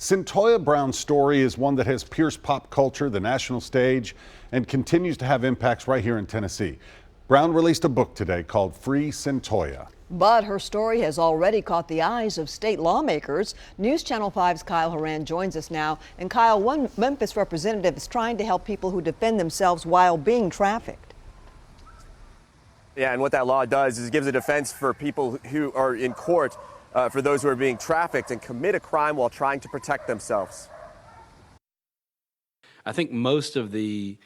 Cyntoia Brown's story is one that has pierced pop culture, the national stage, and continues to have impacts right here in Tennessee. Brown released a book today called Free Cyntoia. But her story has already caught the eyes of state lawmakers. News Channel 5's Kyle Horan joins us now. And Kyle, one Memphis representative is trying to help people who defend themselves while being trafficked. Yeah, and what that law does is it gives a defense for people who are in court for those who are being trafficked and commit a crime while trying to protect themselves. I think most of the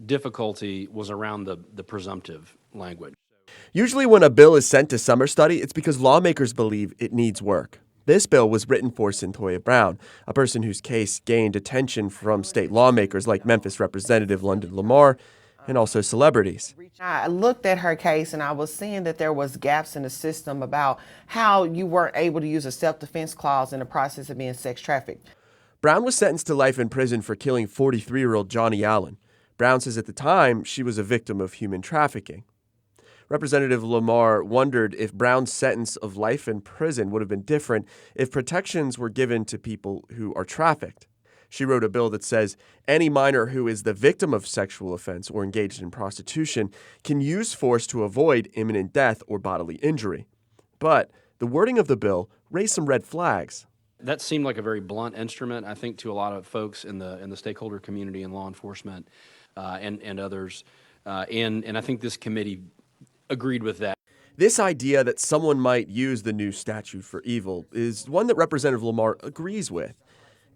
difficulty was around the presumptive language. Usually when a bill is sent to summer study, it's because lawmakers believe it needs work. This bill was written for Cyntoia Brown, a person whose case gained attention from state lawmakers like Memphis Representative London Lamar and also celebrities. I looked at her case and I was seeing that there was gaps in the system about how you weren't able to use a self-defense clause in the process of being sex trafficked. Brown was sentenced to life in prison for killing 43-year-old Johnny Allen. Brown says at the time she was a victim of human trafficking. Representative Lamar wondered if Brown's sentence of life in prison would have been different if protections were given to people who are trafficked. She wrote a bill that says any minor who is the victim of sexual offense or engaged in prostitution can use force to avoid imminent death or bodily injury. But the wording of the bill raised some red flags. That seemed like a very blunt instrument, I think, to a lot of folks in the stakeholder community and law enforcement and others. And I think this committee agreed with that. This idea that someone might use the new statute for evil is one that Representative Lamar agrees with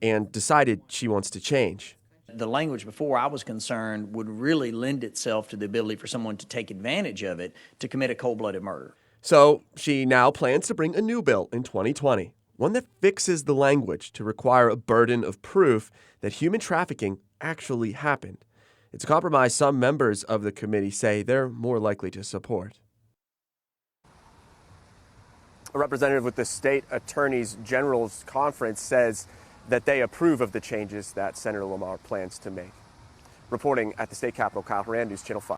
and decided she wants to change. The language before I was concerned would really lend itself to the ability for someone to take advantage of it to commit a cold-blooded murder. So she now plans to bring a new bill in 2020, one that fixes the language to require a burden of proof that human trafficking actually happened. It's a compromise some members of the committee say they're more likely to support. A representative with the State Attorneys General's Conference says that they approve of the changes that Senator Lamar plans to make. Reporting at the state capitol, Kyle Horan, News Channel 5.